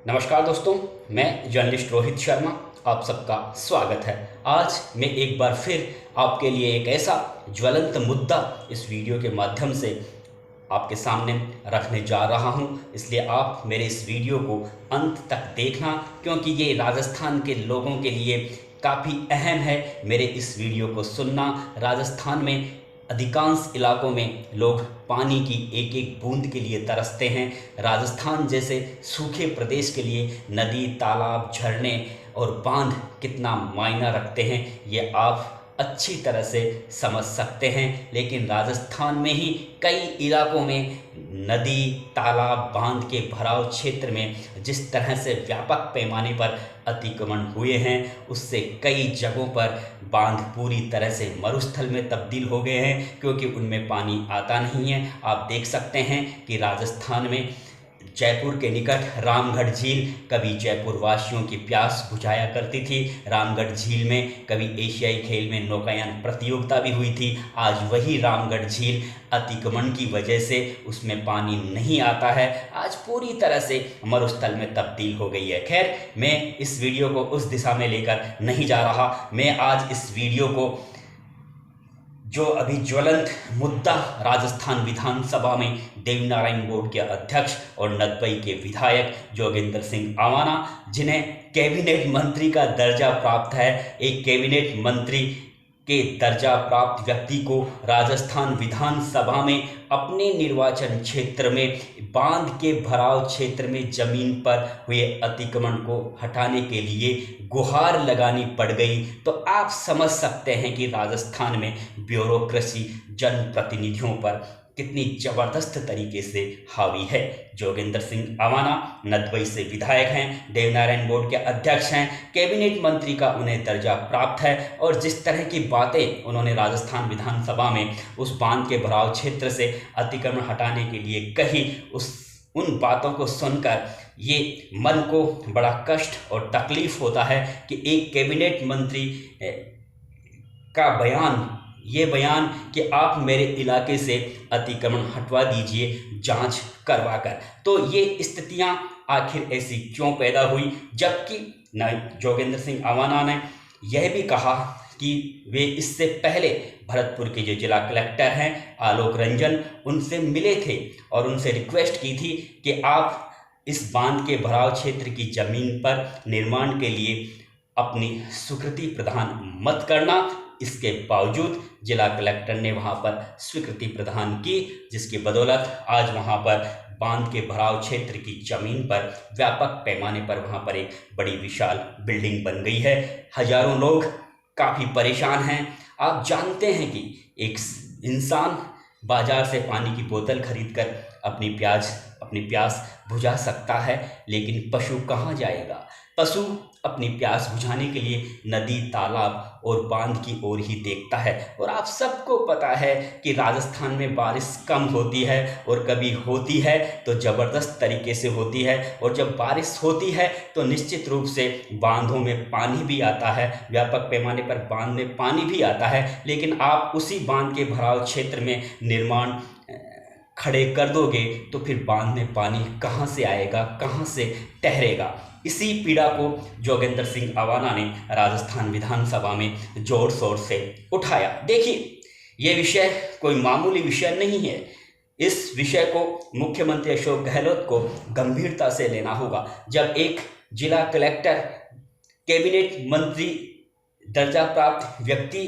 नमस्कार दोस्तों, मैं जर्नलिस्ट रोहित शर्मा आप सबका स्वागत है। आज मैं एक बार फिर आपके लिए एक ऐसा ज्वलंत मुद्दा इस वीडियो के माध्यम से आपके सामने रखने जा रहा हूं, इसलिए आप मेरे इस वीडियो को अंत तक देखना, क्योंकि ये राजस्थान के लोगों के लिए काफ़ी अहम है। मेरे इस वीडियो को सुनना। राजस्थान में अधिकांश इलाकों में लोग पानी की एक एक बूंद के लिए तरसते हैं। राजस्थान जैसे सूखे प्रदेश के लिए नदी, तालाब, झरने और बांध कितना मायना रखते हैं ये आप अच्छी तरह से समझ सकते हैं। लेकिन राजस्थान में ही कई इलाकों में नदी, तालाब, बांध के भराव क्षेत्र में जिस तरह से व्यापक पैमाने पर अतिक्रमण हुए हैं, उससे कई जगहों पर बांध पूरी तरह से मरुस्थल में तब्दील हो गए हैं, क्योंकि उनमें पानी आता नहीं है। आप देख सकते हैं कि राजस्थान में जयपुर के निकट रामगढ़ झील कभी जयपुर वासियों की प्यास बुझाया करती थी। रामगढ़ झील में कभी एशियाई खेल में नौकायान प्रतियोगिता भी हुई थी। आज वही रामगढ़ झील अतिक्रमण की वजह से उसमें पानी नहीं आता है, आज पूरी तरह से मरुस्थल में तब्दील हो गई है। खैर, मैं इस वीडियो को उस दिशा में लेकर नहीं जा रहा। मैं आज इस वीडियो को जो अभी ज्वलंत मुद्दा राजस्थान विधानसभा में देवनारायण बोर्ड के अध्यक्ष और नदबई के विधायक जोगेंद्र सिंह आवाना, जिन्हें कैबिनेट मंत्री का दर्जा प्राप्त है, एक कैबिनेट मंत्री के दर्जा प्राप्त व्यक्ति को राजस्थान विधानसभा में अपने निर्वाचन क्षेत्र में बांध के भराव क्षेत्र में जमीन पर हुए अतिक्रमण को हटाने के लिए गुहार लगानी पड़ गई, तो आप समझ सकते हैं कि राजस्थान में ब्यूरोक्रेसी जनप्रतिनिधियों पर कितनी जबरदस्त तरीके से हावी है। जोगेंद्र सिंह आवाना नदबई से विधायक हैं, देवनारायण बोर्ड के अध्यक्ष हैं, कैबिनेट मंत्री का उन्हें दर्जा प्राप्त है, और जिस तरह की बातें उन्होंने राजस्थान विधानसभा में उस बांध के भराव क्षेत्र से अतिक्रमण हटाने के लिए कही, उन बातों को सुनकर ये मन को बड़ा कष्ट और तकलीफ होता है कि एक कैबिनेट मंत्री का ये बयान कि आप मेरे इलाके से अतिक्रमण हटवा दीजिए जांच करवा कर। तो ये स्थितियां आखिर ऐसी क्यों पैदा हुई, जबकि जोगेंद्र सिंह आवाना ने यह भी कहा कि वे इससे पहले भरतपुर के जो जिला कलेक्टर हैं आलोक रंजन, उनसे मिले थे और उनसे रिक्वेस्ट की थी कि आप इस बांध के भराव क्षेत्र की जमीन पर निर्माण के लिए अपनी स्वीकृति प्रदान मत करना। इसके बावजूद जिला कलेक्टर ने वहां पर स्वीकृति प्रदान की, जिसकी बदौलत आज वहां पर बांध के भराव क्षेत्र की जमीन पर व्यापक पैमाने पर वहां पर एक बड़ी विशाल बिल्डिंग बन गई है। हजारों लोग काफ़ी परेशान हैं। आप जानते हैं कि एक इंसान बाजार से पानी की बोतल खरीदकर अपनी प्यास बुझा सकता है, लेकिन पशु कहाँ जाएगा? पशु अपनी प्यास बुझाने के लिए नदी, तालाब और बांध की ओर ही देखता है। और आप सबको पता है कि राजस्थान में बारिश कम होती है और कभी होती है तो ज़बरदस्त तरीके से होती है, और जब बारिश होती है तो निश्चित रूप से बांधों में पानी भी आता है, व्यापक पैमाने पर बांध में पानी भी आता है। लेकिन आप उसी बांध के भराव क्षेत्र में निर्माण खड़े कर दोगे तो फिर बांध में पानी कहाँ से आएगा, कहाँ से ठहरेगा? इसी पीड़ा को जोगेंद्र सिंह आवाना ने राजस्थान विधानसभा में जोर शोर से उठाया। देखिए, ये विषय कोई मामूली विषय नहीं है। इस विषय को मुख्यमंत्री अशोक गहलोत को गंभीरता से लेना होगा। जब एक जिला कलेक्टर कैबिनेट मंत्री दर्जा प्राप्त व्यक्ति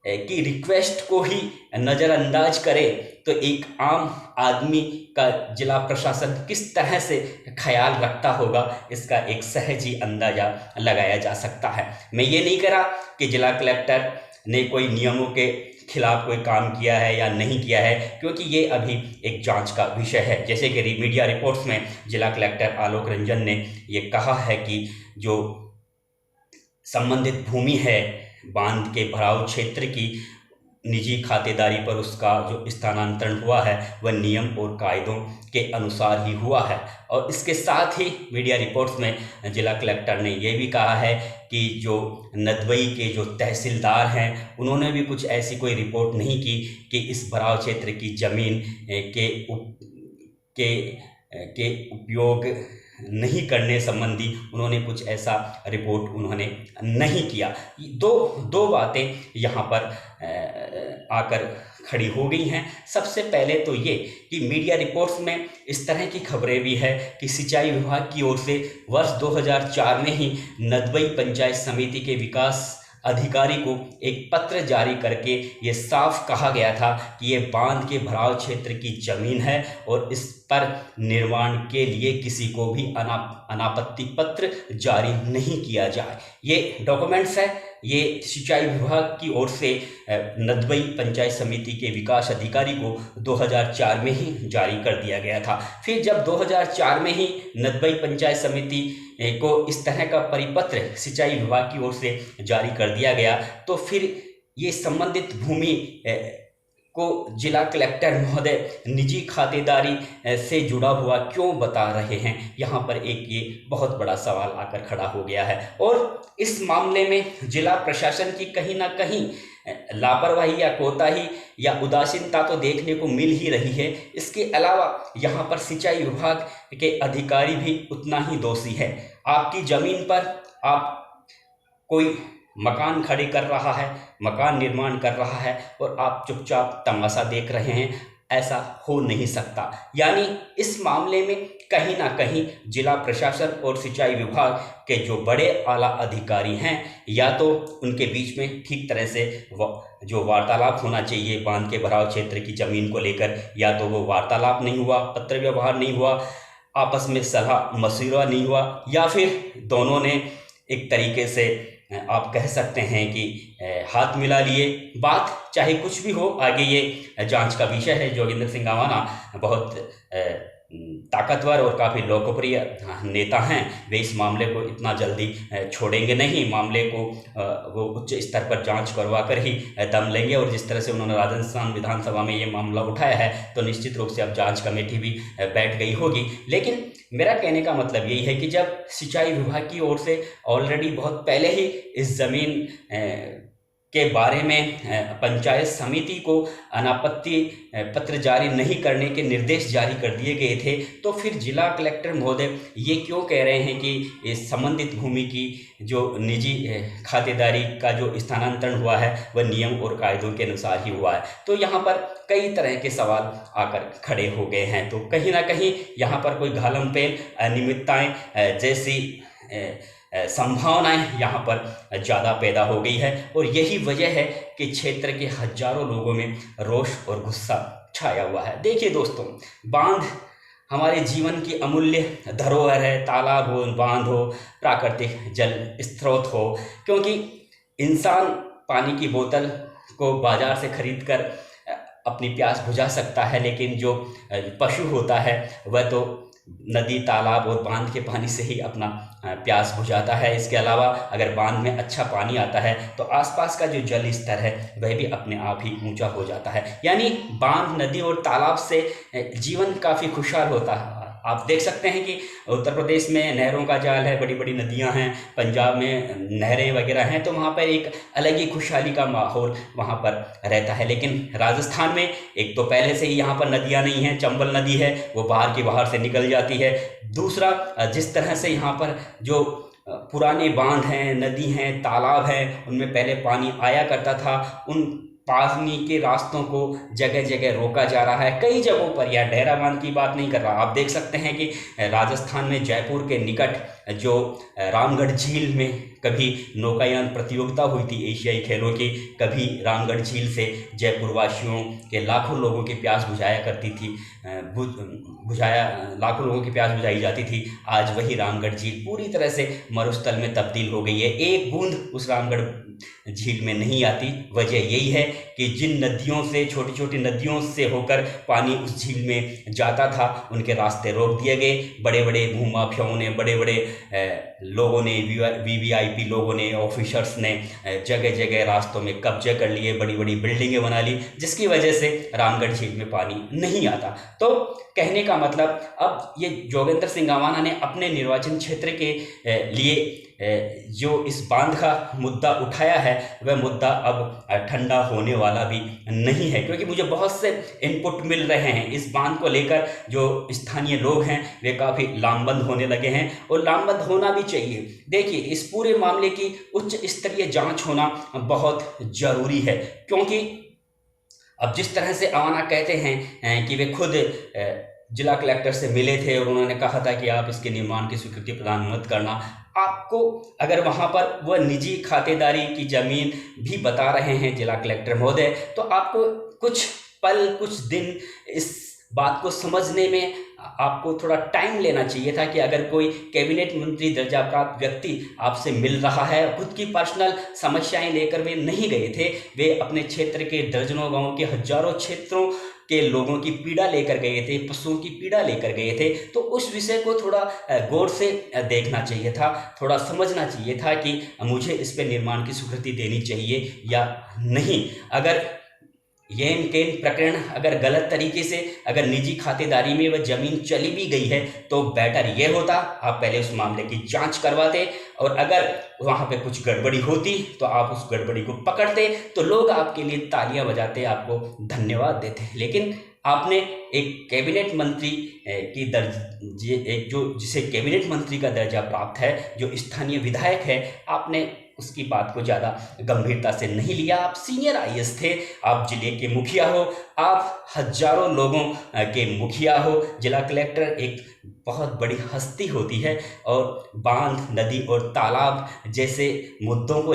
की रिक्वेस्ट को ही नज़रअंदाज करे, तो एक आम आदमी का जिला प्रशासन किस तरह से ख्याल रखता होगा, इसका एक सहज ही अंदाजा लगाया जा सकता है। मैं ये नहीं कह रहा कि जिला कलेक्टर ने कोई नियमों के खिलाफ कोई काम किया है या नहीं किया है, क्योंकि ये अभी एक जांच का विषय है। जैसे कि मीडिया रिपोर्ट्स में जिला कलेक्टर आलोक रंजन ने ये कहा है कि जो संबंधित भूमि है बांध के भराव क्षेत्र की निजी खातेदारी पर उसका जो स्थानांतरण हुआ है वह नियम और कायदों के अनुसार ही हुआ है। और इसके साथ ही मीडिया रिपोर्ट्स में जिला कलेक्टर ने यह भी कहा है कि जो नदबई के जो तहसीलदार हैं उन्होंने भी कुछ ऐसी कोई रिपोर्ट नहीं की कि इस भराव क्षेत्र की ज़मीन के उपयोग नहीं करने संबंधी उन्होंने कुछ ऐसा रिपोर्ट उन्होंने नहीं किया। दो बातें यहाँ पर आकर खड़ी हो गई हैं। सबसे पहले तो ये कि मीडिया रिपोर्ट्स में इस तरह की खबरें भी है कि सिंचाई विभाग की ओर से वर्ष 2004 में ही नदबई पंचायत समिति के विकास अधिकारी को एक पत्र जारी करके ये साफ कहा गया था कि ये बांध के भराव क्षेत्र की जमीन है और इस पर निर्माण के लिए किसी को भी अनापत्ति पत्र जारी नहीं किया जाए। ये डॉक्यूमेंट्स है, ये सिंचाई विभाग की ओर से नदबई पंचायत समिति के विकास अधिकारी को 2004 में ही जारी कर दिया गया था। फिर जब 2004 में ही नदबई पंचायत समिति को इस तरह का परिपत्र सिंचाई विभाग की ओर से जारी कर दिया गया, तो फिर ये संबंधित भूमि को जिला कलेक्टर महोदय निजी खातेदारी से जुड़ा हुआ क्यों बता रहे हैं। यहाँ पर एक ये बहुत बड़ा सवाल आकर खड़ा हो गया है और इस मामले में जिला प्रशासन की कहीं ना कहीं लापरवाही या कोताही या उदासीनता तो देखने को मिल ही रही है। इसके अलावा यहाँ पर सिंचाई विभाग के अधिकारी भी उतना ही दोषी है। आपकी ज़मीन पर आप कोई मकान खड़े कर रहा है, मकान निर्माण कर रहा है और आप चुपचाप तमाशा देख रहे हैं, ऐसा हो नहीं सकता। यानी इस मामले में कहीं ना कहीं जिला प्रशासन और सिंचाई विभाग के जो बड़े आला अधिकारी हैं, या तो उनके बीच में ठीक तरह से जो वार्तालाप होना चाहिए बांध के भराव क्षेत्र की ज़मीन को लेकर, या तो वो वार्तालाप नहीं हुआ, पत्र व्यवहार नहीं हुआ, आपस में सलाह मशवरा नहीं हुआ, या फिर दोनों ने एक तरीके से आप कह सकते हैं कि हाथ मिला लिए। बात चाहे कुछ भी हो, आगे ये जांच का विषय है। जोगिंदर सिंह गावाना बहुत ताकतवर और काफ़ी लोकप्रिय नेता हैं, वे इस मामले को इतना जल्दी छोड़ेंगे नहीं। मामले को वो उच्च स्तर पर जांच करवा कर ही दम लेंगे और जिस तरह से उन्होंने राजस्थान विधानसभा में ये मामला उठाया है, तो निश्चित रूप से अब जांच कमेटी भी बैठ गई होगी। लेकिन मेरा कहने का मतलब यही है कि जब सिंचाई विभाग की ओर से ऑलरेडी बहुत पहले ही इस ज़मीन के बारे में पंचायत समिति को अनापत्ति पत्र जारी नहीं करने के निर्देश जारी कर दिए गए थे, तो फिर जिला कलेक्टर महोदय ये क्यों कह रहे हैं कि इस संबंधित भूमि की जो निजी खातेदारी का जो स्थानांतरण हुआ है वह नियम और कायदों के अनुसार ही हुआ है। तो यहाँ पर कई तरह के सवाल आकर खड़े हो गए हैं। तो कहीं ना कहीं यहाँ पर कोई घालमपेल अनियमितताएं जैसी संभावनाएं यहाँ पर ज़्यादा पैदा हो गई है और यही वजह है कि क्षेत्र के हजारों लोगों में रोष और गुस्सा छाया हुआ है। देखिए दोस्तों, बांध हमारे जीवन की अमूल्य धरोहर है। तालाब हो, बांध हो, प्राकृतिक जल स्रोत हो, क्योंकि इंसान पानी की बोतल को बाजार से खरीद कर अपनी प्यास बुझा सकता है, लेकिन जो पशु होता है वह तो नदी, तालाब और बांध के पानी से ही अपना प्यास बुझाता है। इसके अलावा अगर बांध में अच्छा पानी आता है तो आसपास का जो जल स्तर है वह भी अपने आप ही ऊंचा हो जाता है। यानी बांध, नदी और तालाब से जीवन काफ़ी खुशहाल होता है। आप देख सकते हैं कि उत्तर प्रदेश में नहरों का जाल है, बड़ी बड़ी नदियां हैं, पंजाब में नहरें वगैरह हैं, तो वहाँ पर एक अलग ही खुशहाली का माहौल वहाँ पर रहता है। लेकिन राजस्थान में एक तो पहले से ही यहाँ पर नदियाँ नहीं हैं, चंबल नदी है वो बाहर से निकल जाती है। दूसरा, जिस तरह से यहाँ पर जो पुराने बांध हैं, नदी हैं, तालाब हैं, उनमें पहले पानी आया करता था, उन पानी के रास्तों को जगह जगह रोका जा रहा है। कई जगहों पर, या डेरा बांध की बात नहीं कर रहा, आप देख सकते हैं कि राजस्थान में जयपुर के निकट जो रामगढ़ झील में कभी नौकायान प्रतियोगिता हुई थी एशियाई खेलों की, कभी रामगढ़ झील से जयपुर वासियों के लाखों लोगों की प्यास बुझाया करती थी, लाखों लोगों की प्यास बुझाई जाती थी। आज वही रामगढ़ झील पूरी तरह से मरुस्थल में तब्दील हो गई है। एक बूंद उस रामगढ़ झील में नहीं आती। वजह यही है कि जिन नदियों से, छोटी छोटी नदियों से होकर पानी उस झील में जाता था, उनके रास्ते रोक दिए गए। बड़े बड़े भूमाफियाओं ने, बड़े बड़े लोगों ने, वीवीआईपी लोगों ने, ऑफिसर्स ने जगह जगह रास्तों में कब्जे कर लिए, बड़ी बड़ी बिल्डिंगें बना ली, जिसकी वजह से रामगढ़ झील में पानी नहीं आता। तो कहने का मतलब, अब ये जोगिंदर सिंह गावाना ने अपने निर्वाचन क्षेत्र के लिए जो इस बांध का मुद्दा उठाया है वह मुद्दा अब ठंडा होने वाला भी नहीं है, क्योंकि मुझे बहुत से इनपुट मिल रहे हैं इस बांध को लेकर। जो स्थानीय लोग हैं वे काफ़ी लामबंद होने लगे हैं और लामबंद होना भी चाहिए। देखिए, इस पूरे मामले की उच्च स्तरीय जांच होना बहुत ज़रूरी है, क्योंकि अब जिस तरह से अवाना कहते हैं कि वे खुद जिला कलेक्टर से मिले थे और उन्होंने कहा था कि आप इसके निर्माण की स्वीकृति प्रदान मत करना। आपको अगर वहाँ पर वह निजी खातेदारी की ज़मीन भी बता रहे हैं जिला कलेक्टर महोदय, तो आपको कुछ पल, कुछ दिन इस बात को समझने में आपको थोड़ा टाइम लेना चाहिए था कि अगर कोई कैबिनेट मंत्री दर्जा प्राप्त व्यक्ति आपसे मिल रहा है, खुद की पर्सनल समस्याएं लेकर वे नहीं गए थे, वे अपने क्षेत्र के दर्जनों गांवों के हजारों क्षेत्रों के लोगों की पीड़ा लेकर गए थे, पशुओं की पीड़ा लेकर गए थे, तो उस विषय को थोड़ा गौर से देखना चाहिए था, थोड़ा समझना चाहिए था कि मुझे इस पर निर्माण की स्वीकृति देनी चाहिए या नहीं। अगर येन केन प्रकरण अगर गलत तरीके से अगर निजी खातेदारी में वह जमीन चली भी गई है तो बेटर यह होता आप पहले उस मामले की जांच करवाते, और अगर वहाँ पे कुछ गड़बड़ी होती तो आप उस गड़बड़ी को पकड़ते तो लोग आपके लिए तालियां बजाते, आपको धन्यवाद देते। लेकिन आपने एक कैबिनेट मंत्री की एक जो जिसे कैबिनेट मंत्री का दर्जा प्राप्त है, जो स्थानीय विधायक है, आपने उसकी बात को ज़्यादा गंभीरता से नहीं लिया। आप सीनियर आईएएस थे, आप जिले के मुखिया हो, आप हजारों लोगों के मुखिया हो। जिला कलेक्टर एक बहुत बड़ी हस्ती होती है और बांध, नदी और तालाब जैसे मुद्दों को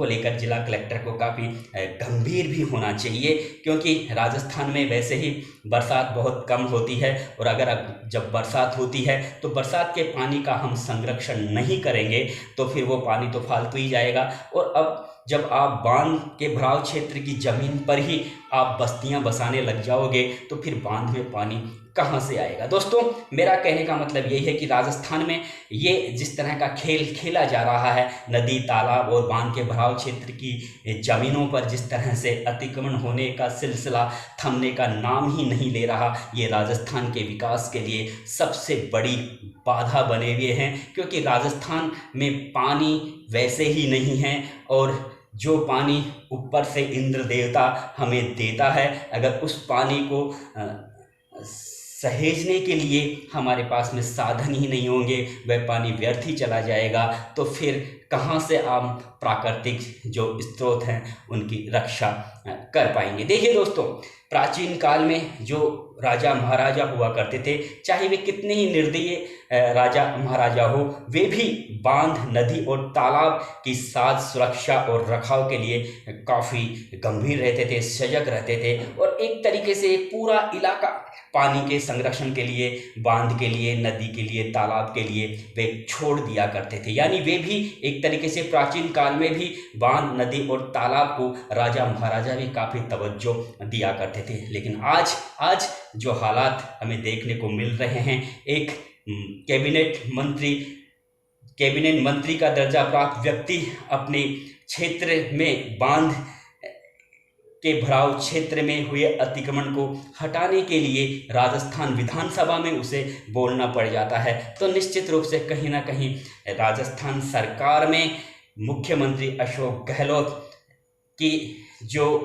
लेकर जिला कलेक्टर को काफ़ी गंभीर भी होना चाहिए, क्योंकि राजस्थान में वैसे ही बरसात बहुत कम होती है और अगर जब बरसात होती है तो बरसात के पानी का हम संरक्षण नहीं करेंगे तो फिर वो पानी तो फालतू ही जाएगा। और अब जब आप बांध के भराव क्षेत्र की ज़मीन पर ही आप बस्तियां बसाने लग जाओगे तो फिर बांध में पानी कहाँ से आएगा। दोस्तों, मेरा कहने का मतलब यही है कि राजस्थान में ये जिस तरह का खेल खेला जा रहा है, नदी, तालाब और बांध के भराव क्षेत्र की ज़मीनों पर जिस तरह से अतिक्रमण होने का सिलसिला थमने का नाम ही नहीं ले रहा, ये राजस्थान के विकास के लिए सबसे बड़ी बाधा बने हुए हैं, क्योंकि राजस्थान में पानी वैसे ही नहीं है और जो पानी ऊपर से इंद्र देवता हमें देता है, अगर उस पानी को सहेजने के लिए हमारे पास में साधन ही नहीं होंगे, वह पानी व्यर्थ ही चला जाएगा, तो फिर कहाँ से हम प्राकृतिक जो स्रोत हैं उनकी रक्षा कर पाएंगे। देखिए दोस्तों, प्राचीन काल में जो राजा महाराजा हुआ करते थे, चाहे वे कितने ही निर्दयी राजा महाराजा हो, वे भी बांध, नदी और तालाब की साज, सुरक्षा और रखाव के लिए काफ़ी गंभीर रहते थे, सजग रहते थे और एक तरीके से एक पूरा इलाका पानी के संरक्षण के लिए, बांध के लिए, नदी के लिए, तालाब के लिए वे छोड़ दिया करते थे। यानी वे भी एक तरीके से प्राचीन काल में भी बांध, नदी और तालाब को राजा महाराजा भी काफ़ी तवज्जो दिया करते थे। लेकिन आज जो हालात हमें देखने को मिल रहे हैं, एक कैबिनेट मंत्री का दर्जा प्राप्त व्यक्ति अपने क्षेत्र में बांध के भराव क्षेत्र में हुए अतिक्रमण को हटाने के लिए राजस्थान विधानसभा में उसे बोलना पड़ जाता है, तो निश्चित रूप से कहीं ना कहीं राजस्थान सरकार में मुख्यमंत्री अशोक गहलोत की जो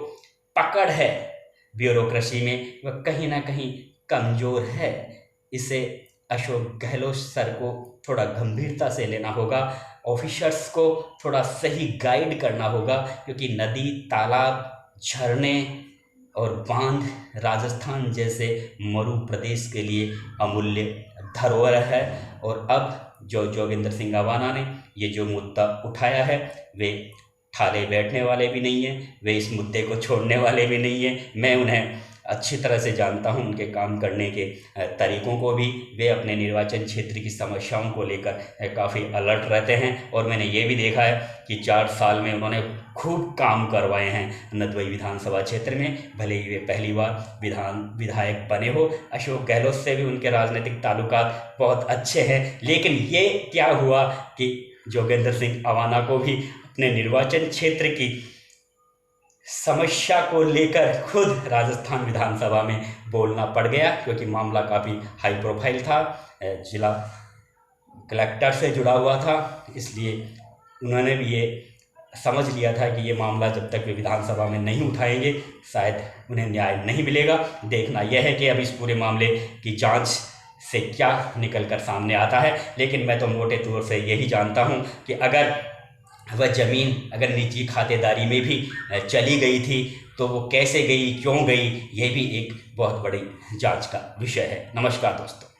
पकड़ है ब्यूरोक्रेसी में, वह कहीं ना कहीं कमज़ोर है। इसे अशोक गहलोत सर को थोड़ा गंभीरता से लेना होगा, ऑफिसर्स को थोड़ा सही गाइड करना होगा, क्योंकि नदी, तालाब, झरने और बांध राजस्थान जैसे मरु प्रदेश के लिए अमूल्य धरोहर है। और अब जो जोगेंद्र सिंह अवाना ने ये जो मुद्दा उठाया है, वे ठाले बैठने वाले भी नहीं हैं, वे इस मुद्दे को छोड़ने वाले भी नहीं हैं। मैं उन्हें अच्छी तरह से जानता हूं, उनके काम करने के तरीक़ों को भी। वे अपने निर्वाचन क्षेत्र की समस्याओं को लेकर काफ़ी अलर्ट रहते हैं और मैंने ये भी देखा है कि 4 साल में उन्होंने खूब काम करवाए हैं नदबई विधानसभा क्षेत्र में। भले ही वे पहली बार विधायक बने हो, अशोक गहलोत से भी उनके राजनीतिक ताल्लुकात बहुत अच्छे हैं, लेकिन ये क्या हुआ कि जोगेंद्र सिंह अवाना को भी अपने निर्वाचन क्षेत्र की समस्या को लेकर खुद राजस्थान विधानसभा में बोलना पड़ गया, क्योंकि मामला काफ़ी हाई प्रोफाइल था। जिला कलेक्टर से जुड़ा हुआ था, इसलिए उन्होंने भी ये समझ लिया था कि ये मामला जब तक वे विधानसभा में नहीं उठाएंगे शायद उन्हें न्याय नहीं मिलेगा। देखना यह है कि अब इस पूरे मामले की जांच से क्या निकल कर सामने आता है। लेकिन मैं तो मोटे तौर से यही जानता हूं कि अगर वह ज़मीन अगर निजी खातेदारी में भी चली गई थी तो वो कैसे गई, क्यों गई, ये भी एक बहुत बड़ी जांच का विषय है। नमस्कार दोस्तों।